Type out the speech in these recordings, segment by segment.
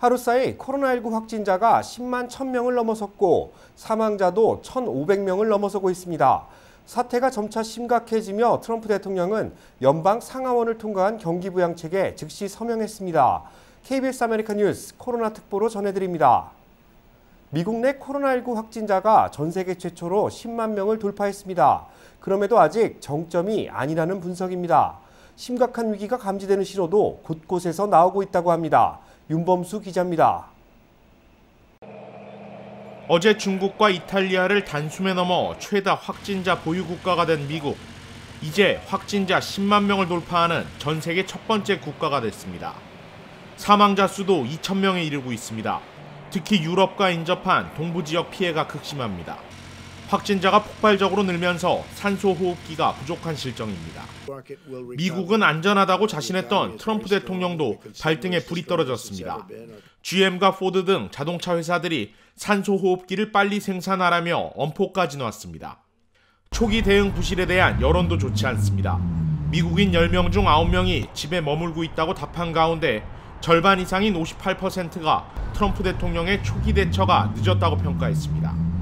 하루 사이 코로나19 확진자가 10만 1,000명을 넘어섰고 사망자도 1,500명을 넘어서고 있습니다. 사태가 점차 심각해지며 트럼프 대통령은 연방 상하원을 통과한 경기부양책에 즉시 서명했습니다. KBS 아메리카 뉴스 코로나 특보로 전해드립니다. 미국 내 코로나19 확진자가 전 세계 최초로 10만 명을 돌파했습니다. 그럼에도 아직 정점이 아니라는 분석입니다. 심각한 위기가 감지되는 신호도 곳곳에서 나오고 있다고 합니다. 윤범수 기자입니다. 어제 중국과 이탈리아를 단숨에 넘어 최다 확진자 보유 국가가 된 미국. 이제 확진자 10만 명을 돌파하는 전 세계 첫 번째 국가가 됐습니다. 사망자 수도 2,000명에 이르고 있습니다. 특히 유럽과 인접한 동부 지역 피해가 극심합니다. 확진자가 폭발적으로 늘면서 산소호흡기가 부족한 실정입니다. 미국은 안전하다고 자신했던 트럼프 대통령도 발등에 불이 떨어졌습니다. GM과 포드 등 자동차 회사들이 산소호흡기를 빨리 생산하라며 엄포까지 놨습니다. 초기 대응 부실에 대한 여론도 좋지 않습니다. 미국인 10명 중 9명이 집에 머물고 있다고 답한 가운데 절반 이상인 58%가 트럼프 대통령의 초기 대처가 늦었다고 평가했습니다.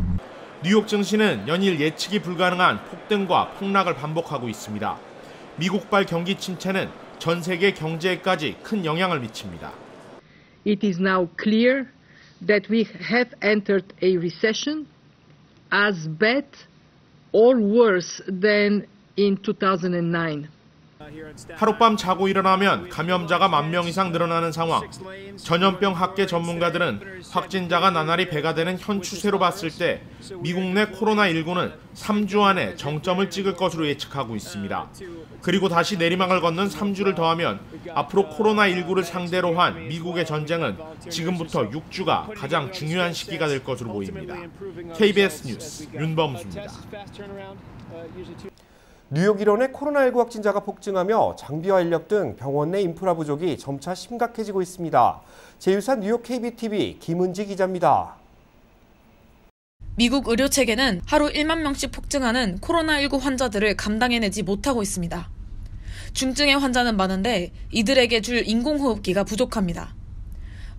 뉴욕 증시는 연일 예측이 불가능한 폭등과 폭락을 반복하고 있습니다. 미국발 경기 침체는 전 세계 경제에까지 큰 영향을 미칩니다. It is now clear that we have entered a recession as bad or worse than in 2009. 하룻밤 자고 일어나면 감염자가 10,000명 이상 늘어나는 상황. 전염병 학계 전문가들은 확진자가 나날이 배가 되는 현 추세로 봤을 때 미국 내 코로나19는 3주 안에 정점을 찍을 것으로 예측하고 있습니다. 그리고 다시 내리막을 걷는 3주를 더하면 앞으로 코로나19를 상대로 한 미국의 전쟁은 지금부터 6주가 가장 중요한 시기가 될 것으로 보입니다. KBS 뉴스 윤범수입니다. 뉴욕 일원의 코로나19 확진자가 폭증하며 장비와 인력 등 병원 내 인프라 부족이 점차 심각해지고 있습니다. 제휴사 뉴욕 KBTV 김은지 기자입니다. 미국 의료 체계는 하루 1만 명씩 폭증하는 코로나19 환자들을 감당해내지 못하고 있습니다. 중증의 환자는 많은데 이들에게 줄 인공호흡기가 부족합니다.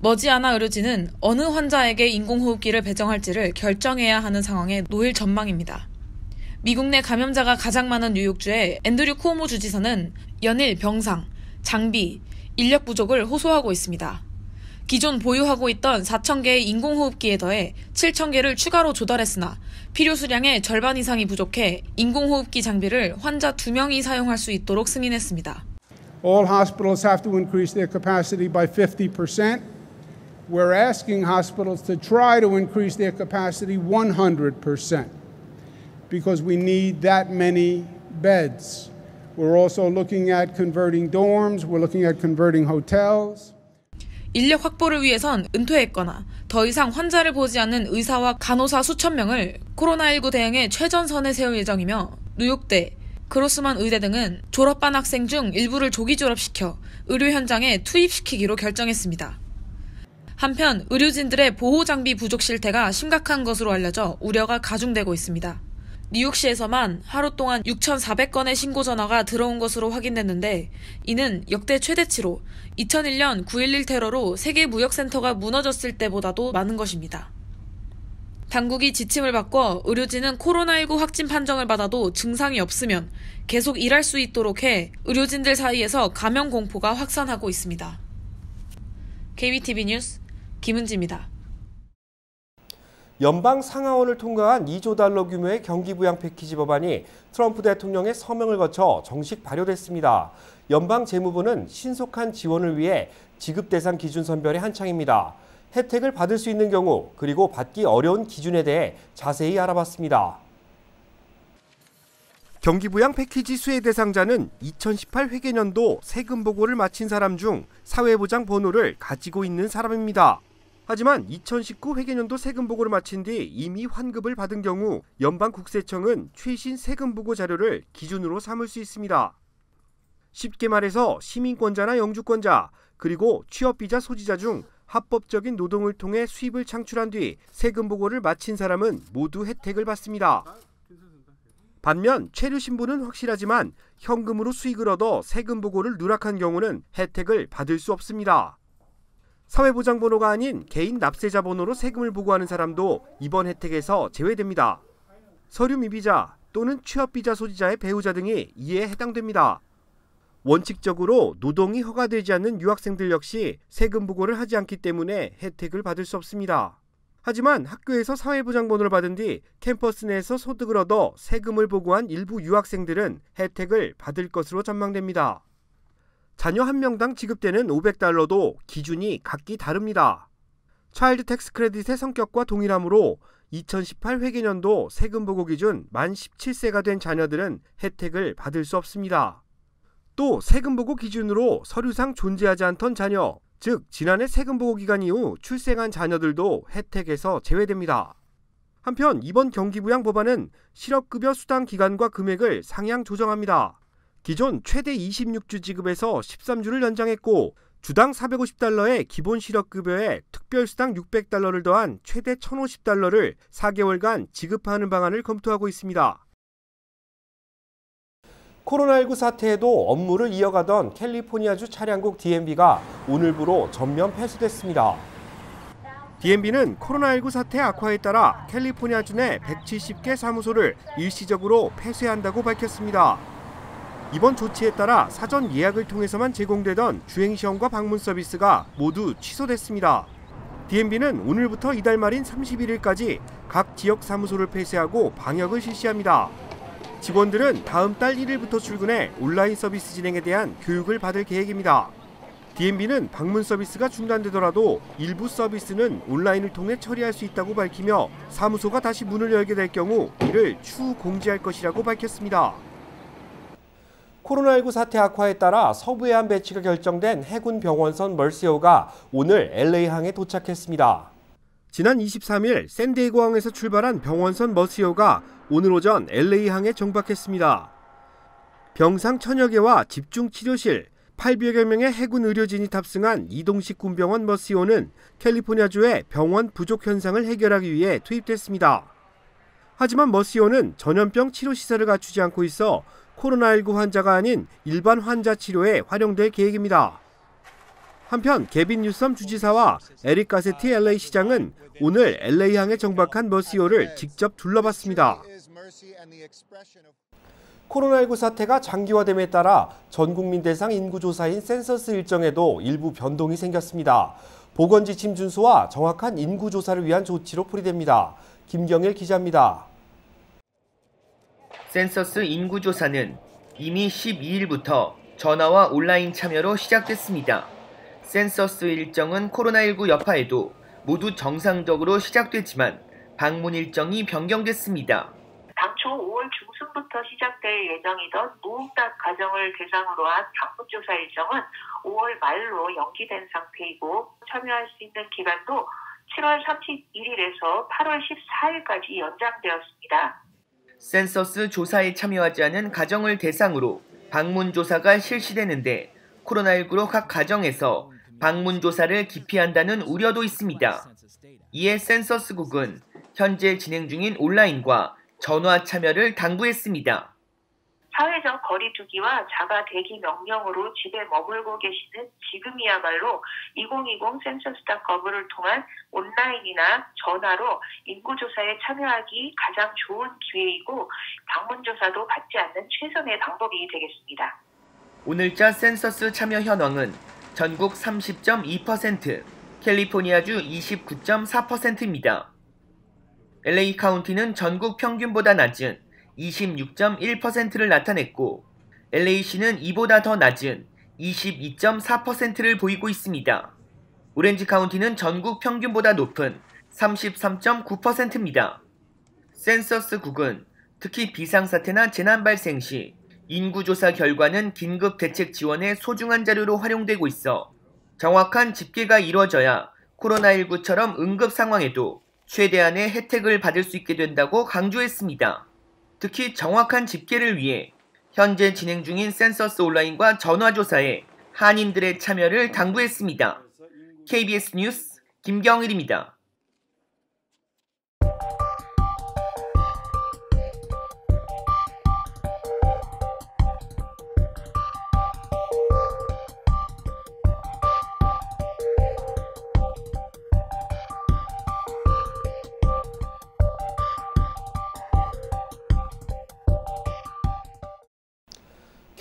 머지않아 의료진은 어느 환자에게 인공호흡기를 배정할지를 결정해야 하는 상황에 놓일 전망입니다. 미국 내 감염자가 가장 많은 뉴욕주의 앤드류 쿠오모 주지사는 연일 병상, 장비, 인력 부족을 호소하고 있습니다. 기존 보유하고 있던 4,000개의 인공호흡기에 더해 7,000개를 추가로 조달했으나 필요 수량의 절반 이상이 부족해 인공호흡기 장비를 환자 2명이 사용할 수 있도록 승인했습니다. All hospitals have to increase their capacity by 50%. We're asking hospitals to try to increase their capacity 100%. Because we need that many beds. We're also looking at converting dorms, we're looking at converting hotels. 인력 확보를 위해선 은퇴했거나 더 이상 환자를 보지 않는 의사와 간호사 수천 명을 코로나19 대응의 최전선에 세울 예정이며 뉴욕대, 그로스만 의대 등은 졸업반 학생 중 일부를 조기 졸업시켜 의료 현장에 투입시키기로 결정했습니다. 한편 의료진들의 보호 장비 부족 실태가 심각한 것으로 알려져 우려가 가중되고 있습니다. 뉴욕시에서만 하루 동안 6,400건의 신고 전화가 들어온 것으로 확인됐는데 이는 역대 최대치로 2001년 9.11 테러로 세계 무역센터가 무너졌을 때보다도 많은 것입니다. 당국이 지침을 바꿔 의료진은 코로나19 확진 판정을 받아도 증상이 없으면 계속 일할 수 있도록 해 의료진들 사이에서 감염 공포가 확산하고 있습니다. KBTV 뉴스 김은지입니다. 연방 상하원을 통과한 2조 달러 규모의 경기부양 패키지 법안이 트럼프 대통령의 서명을 거쳐 정식 발효됐습니다. 연방 재무부는 신속한 지원을 위해 지급 대상 기준 선별에 한창입니다. 혜택을 받을 수 있는 경우 그리고 받기 어려운 기준에 대해 자세히 알아봤습니다. 경기부양 패키지 수혜 대상자는 2018 회계년도 세금 보고를 마친 사람 중 사회보장 번호를 가지고 있는 사람입니다. 하지만 2019 회계년도 세금 보고를 마친 뒤 이미 환급을 받은 경우 연방국세청은 최신 세금 보고 자료를 기준으로 삼을 수 있습니다. 쉽게 말해서 시민권자나 영주권자, 그리고 취업비자 소지자 중 합법적인 노동을 통해 수입을 창출한 뒤 세금 보고를 마친 사람은 모두 혜택을 받습니다. 반면 체류 신분은 확실하지만 현금으로 수익을 얻어 세금 보고를 누락한 경우는 혜택을 받을 수 없습니다. 사회보장번호가 아닌 개인 납세자 번호로 세금을 보고하는 사람도 이번 혜택에서 제외됩니다. 서류 미비자 또는 취업비자 소지자의 배우자 등이 이에 해당됩니다. 원칙적으로 노동이 허가되지 않는 유학생들 역시 세금 보고를 하지 않기 때문에 혜택을 받을 수 없습니다. 하지만 학교에서 사회보장번호를 받은 뒤 캠퍼스 내에서 소득을 얻어 세금을 보고한 일부 유학생들은 혜택을 받을 것으로 전망됩니다. 자녀 한 명당 지급되는 $500도 기준이 각기 다릅니다. 차일드 텍스 크레딧의 성격과 동일하므로 2018 회계년도 세금 보고 기준 만 17세가 된 자녀들은 혜택을 받을 수 없습니다. 또 세금 보고 기준으로 서류상 존재하지 않던 자녀, 즉 지난해 세금 보고 기간 이후 출생한 자녀들도 혜택에서 제외됩니다. 한편 이번 경기부양 법안은 실업급여 수당 기간과 금액을 상향 조정합니다. 기존 최대 26주 지급에서 13주를 연장했고 주당 $450의 기본 실업급여에 특별수당 $600를 더한 최대 $1,050를 4개월간 지급하는 방안을 검토하고 있습니다. 코로나19 사태에도 업무를 이어가던 캘리포니아주 차량국 DMV가 오늘부로 전면 폐쇄됐습니다. DMV는 코로나19 사태 악화에 따라 캘리포니아주 내 170개 사무소를 일시적으로 폐쇄한다고 밝혔습니다. 이번 조치에 따라 사전 예약을 통해서만 제공되던 주행시험과 방문 서비스가 모두 취소됐습니다. DMV는 오늘부터 이달 말인 31일까지 각 지역 사무소를 폐쇄하고 방역을 실시합니다. 직원들은 다음 달 1일부터 출근해 온라인 서비스 진행에 대한 교육을 받을 계획입니다. DMV는 방문 서비스가 중단되더라도 일부 서비스는 온라인을 통해 처리할 수 있다고 밝히며 사무소가 다시 문을 열게 될 경우 이를 추후 공지할 것이라고 밝혔습니다. 코로나19 사태 악화에 따라 서부해안 배치가 결정된 해군 병원선 멀시호가 오늘 LA항에 도착했습니다. 지난 23일 샌디에고항에서 출발한 병원선 멀시호가 오늘 오전 LA항에 정박했습니다. 병상 1000여 개와 집중치료실, 800여 명의 해군 의료진이 탑승한 이동식 군병원 멀시호는 캘리포니아주의 병원 부족 현상을 해결하기 위해 투입됐습니다. 하지만 멀시호는 전염병 치료시설을 갖추지 않고 있어 코로나19 환자가 아닌 일반 환자 치료에 활용될 계획입니다. 한편 개빈 뉴섬 주지사와 에릭 가세티 LA 시장은 오늘 LA항에 정박한 멀시호를 직접 둘러봤습니다. 코로나19 사태가 장기화됨에 따라 전국민 대상 인구조사인 센서스 일정에도 일부 변동이 생겼습니다. 보건지침 준수와 정확한 인구조사를 위한 조치로 풀이됩니다. 김경일 기자입니다. 센서스 인구조사는 이미 12일부터 전화와 온라인 참여로 시작됐습니다. 센서스 일정은 코로나19 여파에도 모두 정상적으로 시작됐지만 방문 일정이 변경됐습니다. 당초 5월 중순부터 시작될 예정이던 무응답 가정을 대상으로 한 방문조사 일정은 5월 말로 연기된 상태이고 참여할 수 있는 기간도 7월 31일에서 8월 14일까지 연장되었습니다. 센서스 조사에 참여하지 않은 가정을 대상으로 방문조사가 실시되는데 코로나19로 각 가정에서 방문조사를 기피한다는 우려도 있습니다. 이에 센서스국은 현재 진행 중인 온라인과 전화 참여를 당부했습니다. 사회적 거리 두기와 자가 대기 명령으로 집에 머물고 계시는 지금이야말로 2020 census.gov를 통한 온라인이나 전화로 인구조사에 참여하기 가장 좋은 기회이고 방문조사도 받지 않는 최선의 방법이 되겠습니다. 오늘자 센서스 참여 현황은 전국 30.2%, 캘리포니아주 29.4%입니다. LA 카운티는 전국 평균보다 낮은 26.1%를 나타냈고 LA시는 이보다 더 낮은 22.4%를 보이고 있습니다. 오렌지 카운티는 전국 평균보다 높은 33.9%입니다. 센서스국은 특히 비상사태나 재난 발생 시 인구조사 결과는 긴급 대책 지원의 소중한 자료로 활용되고 있어 정확한 집계가 이루어져야 코로나19처럼 응급 상황에도 최대한의 혜택을 받을 수 있게 된다고 강조했습니다. 특히 정확한 집계를 위해 현재 진행 중인 센서스 온라인과 전화조사에 한인들의 참여를 당부했습니다. KBS 뉴스 김경일입니다.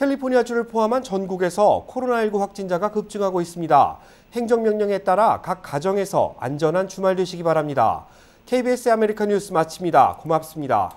캘리포니아주를 포함한 전국에서 코로나19 확진자가 급증하고 있습니다. 행정명령에 따라 각 가정에서 안전한 주말 되시기 바랍니다. KBS 아메리카 뉴스 마칩니다. 고맙습니다.